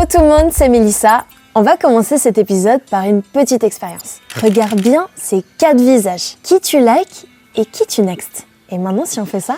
Hello tout le monde, c'est Mélissa. On va commencer cet épisode par une petite expérience. Regarde bien ces 4 visages. Qui tu likes et qui tu next. Et maintenant, si on fait ça,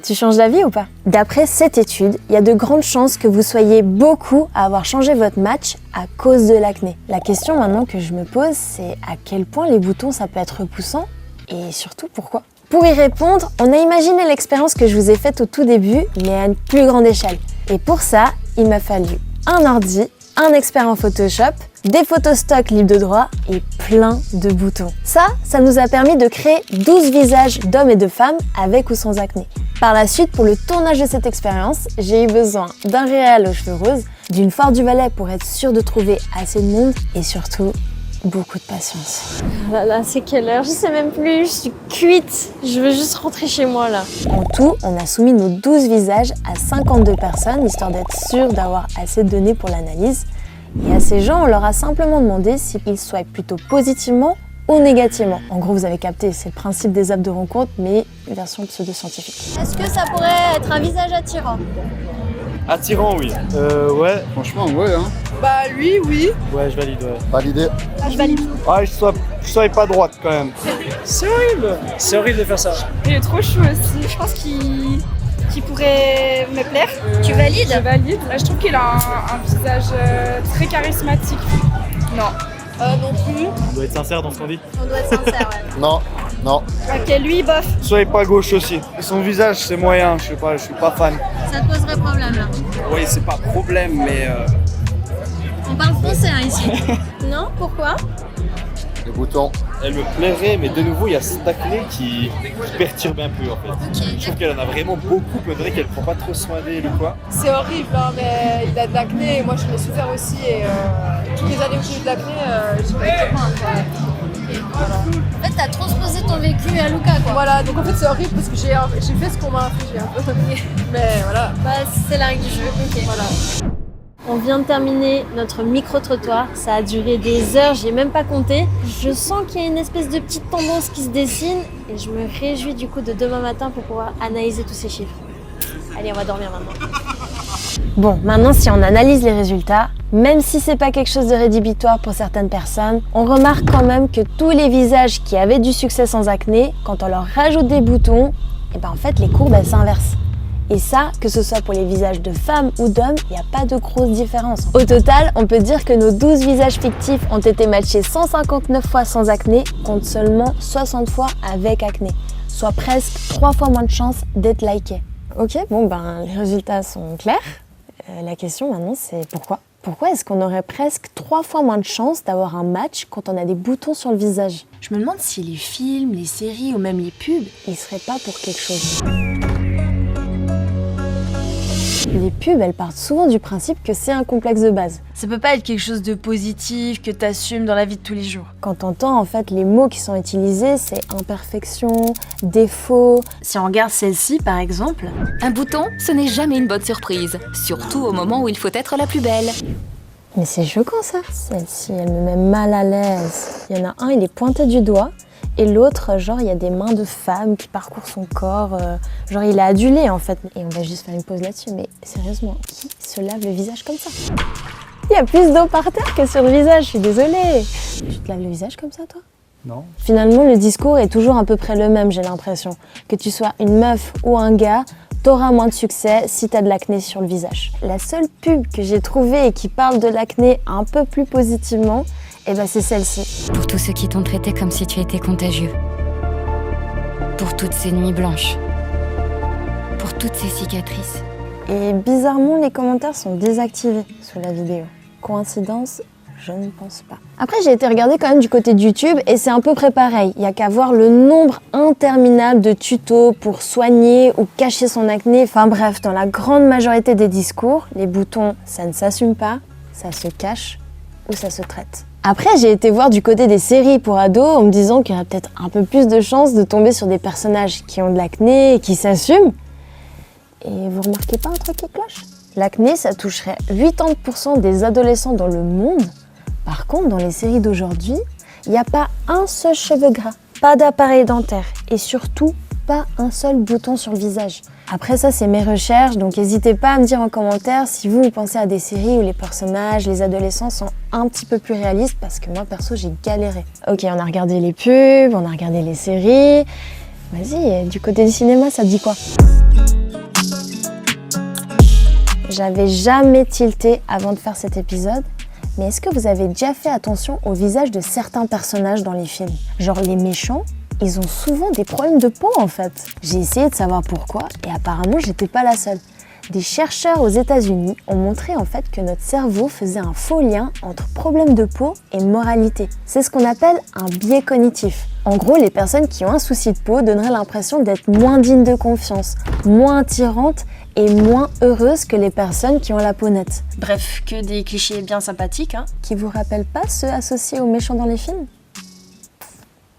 tu changes d'avis ou pas? D'après cette étude, il y a de grandes chances que vous soyez beaucoup à avoir changé votre match à cause de l'acné. La question maintenant que je me pose, c'est à quel point les boutons ça peut être repoussant et surtout pourquoi? Pour y répondre, on a imaginé l'expérience que je vous ai faite au tout début, mais à une plus grande échelle. Et pour ça, il m'a fallu un ordi, un expert en Photoshop, des photos stock libres de droit et plein de boutons. Ça nous a permis de créer 12 visages d'hommes et de femmes avec ou sans acné. Par la suite, pour le tournage de cette expérience, j'ai eu besoin d'un réal aux cheveux roses, d'une Fort du Valais pour être sûre de trouver assez de monde et surtout beaucoup de patience. Oh là là, c'est quelle heure? Je sais même plus, je suis cuite. Je veux juste rentrer chez moi là. En tout, on a soumis nos 12 visages à 52 personnes, histoire d'être sûr d'avoir assez de données pour l'analyse. Et à ces gens, on leur a simplement demandé s'ils swipent plutôt positivement ou négativement. En gros, vous avez capté, c'est le principe des apps de rencontre, mais version pseudo-scientifique. Est-ce que ça pourrait être un visage attirant? Attirant, oui. Ouais. Franchement, ouais, hein. Bah lui, oui. Ouais, je valide, ouais. Validé. Ah, je valide. Ah, je sois pas droite quand même. C'est horrible. C'est horrible de faire ça. Il est trop chou aussi. Je pense qu'il pourrait me plaire. Tu valides? Je valide. Je trouve qu'il a un visage très charismatique. Non. Non plus. On doit être sincère dans ce qu'on dit. On doit être sincère, ouais. Non, non. Ok, lui, bof. Soyez pas gauche aussi. Son visage, c'est moyen, je suis pas fan. Ça te poserait problème là. Oui, c'est pas problème, mais On parle français hein, ici. Non? Pourquoi? Les boutons. elle me plairait, mais de nouveau, il y a cette acné qui perturbe un peu en fait. Ok. Je trouve qu'elle en a vraiment beaucoup, on dirait qu'elle prend pas trop soin d'elle ou quoi. C'est horrible, hein, mais il a de l'acné. Moi, je l'ai souffert aussi. Et toutes les années où j'ai eu de l'acné, j'ai pas été copain. En fait, t'as transposé ton vécu à Luca quoi. Voilà, donc en fait, c'est horrible parce que j'ai fait ce qu'on m'a infligé un peu. Mais voilà. Bah, c'est la règle du jeu. Ok. Voilà. On vient de terminer notre micro-trottoir, ça a duré des heures, j'ai même pas compté. Je sens qu'il y a une espèce de petite tendance qui se dessine et je me réjouis du coup de demain matin pour pouvoir analyser tous ces chiffres. Allez, on va dormir maintenant. Bon, maintenant si on analyse les résultats, même si c'est pas quelque chose de rédhibitoire pour certaines personnes, on remarque quand même que tous les visages qui avaient du succès sans acné, quand on leur rajoute des boutons, et ben en fait les courbes elles s'inversent. Et ça, que ce soit pour les visages de femmes ou d'hommes, il n'y a pas de grosse différence. Au total, on peut dire que nos 12 visages fictifs ont été matchés 159 fois sans acné, contre seulement 60 fois avec acné, soit presque 3 fois moins de chances d'être likés. Ok, bon ben les résultats sont clairs. La question maintenant c'est pourquoi? Pourquoi est-ce qu'on aurait presque 3 fois moins de chances d'avoir un match quand on a des boutons sur le visage? Je me demande si les films, les séries ou même les pubs, ils seraient pas pour quelque chose. Les pubs, elles partent souvent du principe que c'est un complexe de base. Ça peut pas être quelque chose de positif, que t'assumes dans la vie de tous les jours. Quand t'entends, en fait, les mots qui sont utilisés, c'est imperfection, défaut. Si on regarde celle-ci, par exemple... Un bouton, ce n'est jamais une bonne surprise, surtout au moment où il faut être la plus belle. Mais c'est choquant, ça. Celle-ci, elle me met mal à l'aise. Il y en a un, il est pointé du doigt. Et l'autre, genre, il y a des mains de femme qui parcourent son corps. Genre, il est adulé, en fait. Et on va juste faire une pause là-dessus. Mais sérieusement, qui se lave le visage comme ça? Il y a plus d'eau par terre que sur le visage, je suis désolée. Tu te laves le visage comme ça, toi? Non. Finalement, le discours est toujours à peu près le même, j'ai l'impression. Que tu sois une meuf ou un gars, t'auras moins de succès si t'as de l'acné sur le visage. La seule pub que j'ai trouvée et qui parle de l'acné un peu plus positivement, eh ben c'est celle-ci. Pour tous ceux qui t'ont traité comme si tu étais contagieux. Pour toutes ces nuits blanches. Pour toutes ces cicatrices. Et bizarrement, les commentaires sont désactivés sous la vidéo. Coïncidence? Je ne pense pas. Après, j'ai été regarder quand même du côté de YouTube et c'est à peu près pareil. Il n'y a qu'à voir le nombre interminable de tutos pour soigner ou cacher son acné. Enfin bref, dans la grande majorité des discours, les boutons, ça ne s'assume pas, ça se cache ou ça se traite. Après, j'ai été voir du côté des séries pour ados en me disant qu'il y aurait peut-être un peu plus de chances de tomber sur des personnages qui ont de l'acné et qui s'assument. Et vous remarquez pas un truc qui cloche? L'acné, ça toucherait 80% des adolescents dans le monde. Par contre, dans les séries d'aujourd'hui, il n'y a pas un seul cheveu gras, pas d'appareil dentaire et surtout pas un seul bouton sur le visage. Après ça, c'est mes recherches, donc n'hésitez pas à me dire en commentaire si vous pensez à des séries où les personnages, les adolescents sont un petit peu plus réalistes, parce que moi, perso, j'ai galéré. Ok, on a regardé les pubs, on a regardé les séries. Vas-y, du côté du cinéma, ça te dit quoi? J'avais jamais tilté avant de faire cet épisode, mais est-ce que vous avez déjà fait attention au visage de certains personnages dans les films? Genre les méchants, ils ont souvent des problèmes de peau en fait. J'ai essayé de savoir pourquoi et apparemment j'étais pas la seule. Des chercheurs aux États-Unis ont montré en fait que notre cerveau faisait un faux lien entre problèmes de peau et moralité. C'est ce qu'on appelle un biais cognitif. En gros, les personnes qui ont un souci de peau donneraient l'impression d'être moins dignes de confiance, moins attirantes et moins heureuses que les personnes qui ont la peau nette. Bref, que des clichés bien sympathiques, hein. Qui vous rappellent pas ceux associés aux méchants dans les films?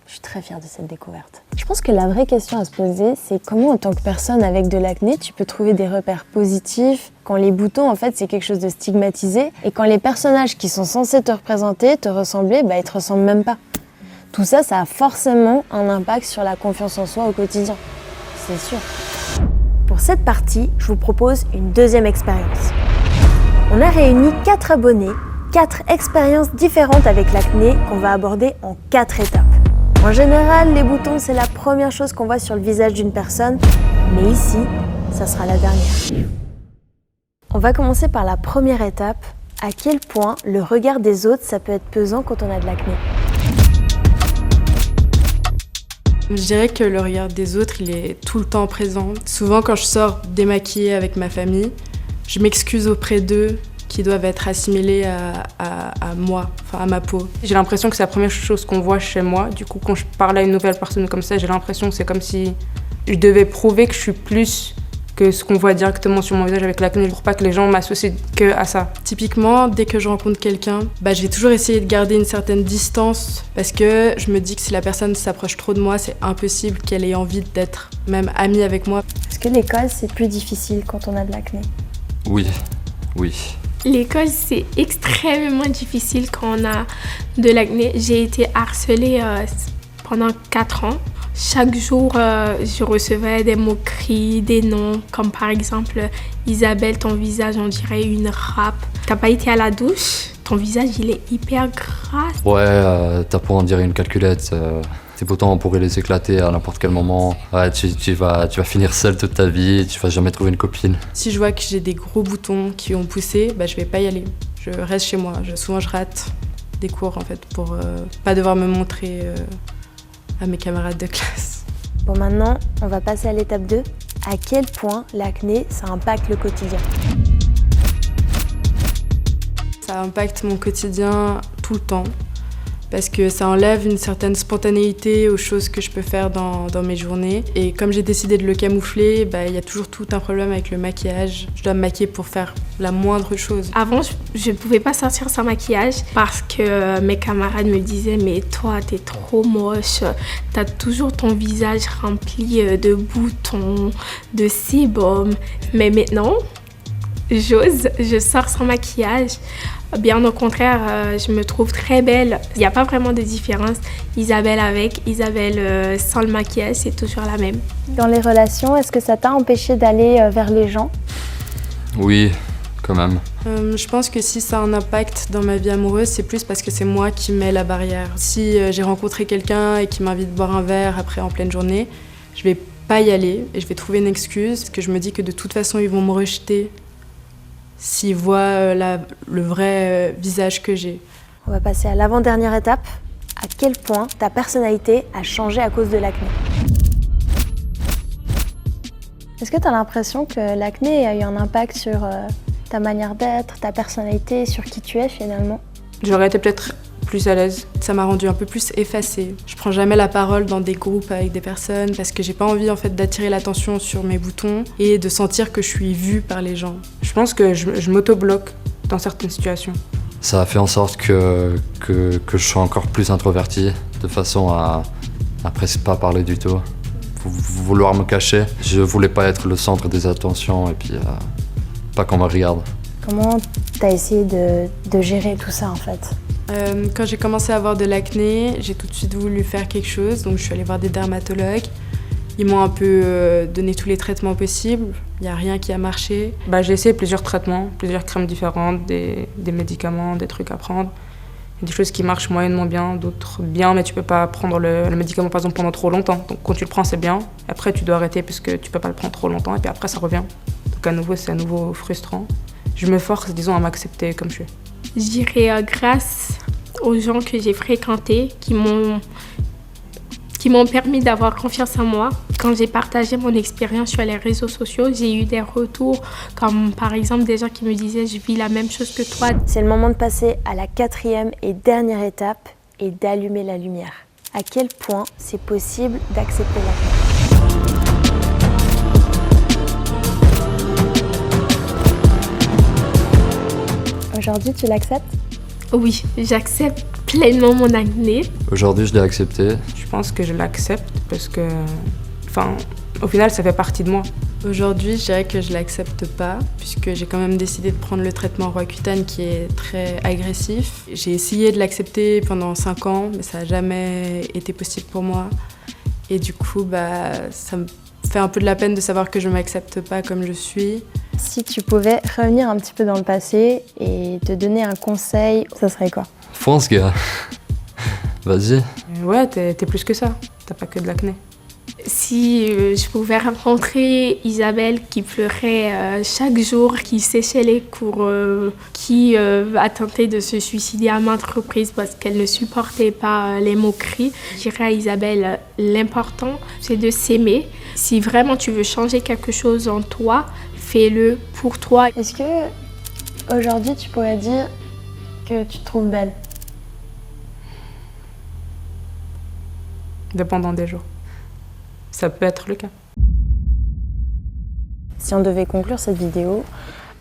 Je suis très fière de cette découverte. Je pense que la vraie question à se poser, c'est comment en tant que personne avec de l'acné, tu peux trouver des repères positifs quand les boutons, en fait, c'est quelque chose de stigmatisé et quand les personnages qui sont censés te représenter, te ressembler, ils te ressemblent même pas. Tout ça, ça a forcément un impact sur la confiance en soi au quotidien. C'est sûr. Pour cette partie, je vous propose une deuxième expérience. On a réuni 4 abonnés, 4 expériences différentes avec l'acné qu'on va aborder en 4 étapes. En général, les boutons, c'est la première chose qu'on voit sur le visage d'une personne, mais ici, ça sera la dernière. On va commencer par la première étape, à quel point le regard des autres, ça peut être pesant quand on a de l'acné. Je dirais que le regard des autres, il est tout le temps présent. Souvent, quand je sors démaquillée avec ma famille, je m'excuse auprès d'eux qui doivent être assimilés à moi, enfin à ma peau. J'ai l'impression que c'est la première chose qu'on voit chez moi. Du coup, quand je parle à une nouvelle personne comme ça, j'ai l'impression que c'est comme si je devais prouver que je suis plus que ce qu'on voit directement sur mon visage avec l'acné pour pas que les gens m'associent que à ça. Typiquement, dès que je rencontre quelqu'un, je vais toujours essayer de garder une certaine distance parce que je me dis que si la personne s'approche trop de moi, c'est impossible qu'elle ait envie d'être même amie avec moi. Est-ce que l'école, c'est plus difficile quand on a de l'acné? Oui. L'école, c'est extrêmement difficile quand on a de l'acné. J'ai été harcelée pendant 4 ans. Chaque jour, je recevais des moqueries, des noms, comme par exemple « Isabelle, ton visage, on dirait une râpe. T'as pas été à la douche? Ton visage, il est hyper gras. » Ouais, t'as pour en dire une calculette. Tes boutons, on pourrait les éclater à n'importe quel moment. Ouais, tu vas finir seule toute ta vie, tu vas jamais trouver une copine. Si je vois que j'ai des gros boutons qui ont poussé, je vais pas y aller. Je reste chez moi. Souvent, je rate des cours en fait pour pas devoir me montrer à mes camarades de classe. Bon, maintenant, on va passer à l'étape 2. À quel point l'acné, ça impacte le quotidien? Ça impacte mon quotidien tout le temps. Parce que ça enlève une certaine spontanéité aux choses que je peux faire dans mes journées. Et comme j'ai décidé de le camoufler, il y a toujours tout un problème avec le maquillage. Je dois me maquiller pour faire la moindre chose. Avant, je ne pouvais pas sortir sans maquillage parce que mes camarades me disaient « Mais toi, t'es trop moche, t'as toujours ton visage rempli de boutons, de sébum. » Mais maintenant, j'ose, je sors sans maquillage. Bien au contraire, je me trouve très belle. Il n'y a pas vraiment de différence. Isabelle avec, Isabelle sans le maquillage, c'est toujours la même. Dans les relations, est-ce que ça t'a empêché d'aller vers les gens? Oui, quand même. Je pense que si ça a un impact dans ma vie amoureuse, c'est plus parce que c'est moi qui mets la barrière. Si j'ai rencontré quelqu'un et qui m'invite boire un verre après en pleine journée, je vais pas y aller et je vais trouver une excuse parce que je me dis que de toute façon, ils vont me rejeter s'ils voient le vrai visage que j'ai. On va passer à l'avant-dernière étape. À quel point ta personnalité a changé à cause de l'acné? Est-ce que tu as l'impression que l'acné a eu un impact sur ta manière d'être, ta personnalité, sur qui tu es finalement? J'aurais été peut-être plus à l'aise. Ça m'a rendue un peu plus effacée. Je prends jamais la parole dans des groupes avec des personnes parce que j'ai pas envie en fait d'attirer l'attention sur mes boutons et de sentir que je suis vue par les gens. Je pense que je m'auto-bloque dans certaines situations. Ça a fait en sorte que je sois encore plus introverti, de façon à presque pas parler du tout. Vouloir me cacher. Je voulais pas être le centre des attentions et puis pas qu'on me regarde. Comment t'as essayé de gérer tout ça en fait? Quand j'ai commencé à avoir de l'acné, j'ai tout de suite voulu faire quelque chose, donc je suis allée voir des dermatologues Ils m'ont un peu donné tous les traitements possibles. Il n'y a rien qui a marché. J'ai essayé plusieurs traitements, plusieurs crèmes différentes, des médicaments, des trucs à prendre. Il y a des choses qui marchent moyennement bien, d'autres bien, mais tu peux pas prendre le médicament par exemple pendant trop longtemps. Donc quand tu le prends, c'est bien. Après, tu dois arrêter puisque tu peux pas le prendre trop longtemps et puis après, ça revient. Donc à nouveau, c'est à nouveau frustrant. Je me force, disons, à m'accepter comme je suis. Je dirais grâce aux gens que j'ai fréquentés qui m'ont permis d'avoir confiance en moi. Quand j'ai partagé mon expérience sur les réseaux sociaux, j'ai eu des retours comme par exemple des gens qui me disaient « je vis la même chose que toi ». C'est le moment de passer à la 4e et dernière étape et d'allumer la lumière. À quel point c'est possible d'accepter l'acné? Aujourd'hui, tu l'acceptes? Oui, j'accepte pleinement mon acné. Aujourd'hui, je l'ai accepté. Je pense que je l'accepte parce que, au final, ça fait partie de moi. Aujourd'hui, je dirais que je l'accepte pas puisque j'ai quand même décidé de prendre le traitement Roaccutane qui est très agressif. J'ai essayé de l'accepter pendant 5 ans, mais ça n'a jamais été possible pour moi. Et du coup, ça me fait un peu de la peine de savoir que je ne m'accepte pas comme je suis. Si tu pouvais revenir un petit peu dans le passé et te donner un conseil, ça serait quoi? Fonce, gars. Vas-y. Ouais, t'es plus que ça. T'as pas que de l'acné. Si je pouvais rencontrer Isabelle qui pleurait chaque jour, qui séchait les cours, qui a tenté de se suicider à maintes reprises parce qu'elle ne supportait pas les moqueries, je dirais à Isabelle, l'important c'est de s'aimer. Si vraiment tu veux changer quelque chose en toi, fais-le pour toi. Est-ce que aujourd'hui tu pourrais dire que tu te trouves belle? Dépendant des jours. Ça peut être le cas. Si on devait conclure cette vidéo,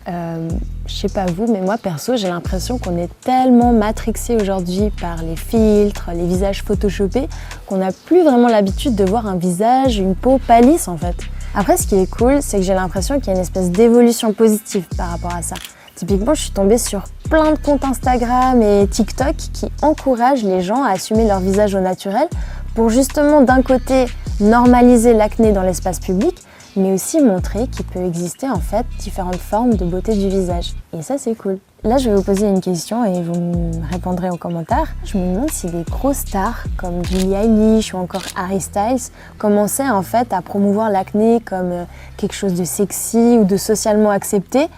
je sais pas vous, mais moi perso, j'ai l'impression qu'on est tellement matrixé aujourd'hui par les filtres, les visages photoshopés, qu'on n'a plus vraiment l'habitude de voir un visage, une peau pâlisse en fait. Après, ce qui est cool, c'est que j'ai l'impression qu'il y a une espèce d'évolution positive par rapport à ça. Typiquement, je suis tombée sur plein de comptes Instagram et TikTok qui encouragent les gens à assumer leur visage au naturel pour justement, d'un côté, normaliser l'acné dans l'espace public, mais aussi montrer qu'il peut exister en fait différentes formes de beauté du visage. Et ça, c'est cool. Là, je vais vous poser une question et vous me répondrez en commentaire. Je me demande si des grosses stars comme Billie Eilish ou encore Harry Styles commençaient en fait à promouvoir l'acné comme quelque chose de sexy ou de socialement accepté.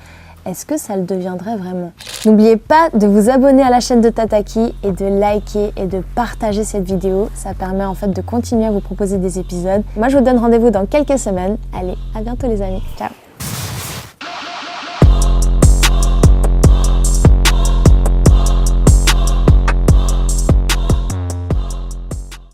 Est-ce que ça le deviendrait vraiment? N'oubliez pas de vous abonner à la chaîne de Tataki et de liker et de partager cette vidéo. Ça permet en fait de continuer à vous proposer des épisodes. Moi, je vous donne rendez-vous dans quelques semaines. Allez, à bientôt les amis. Ciao!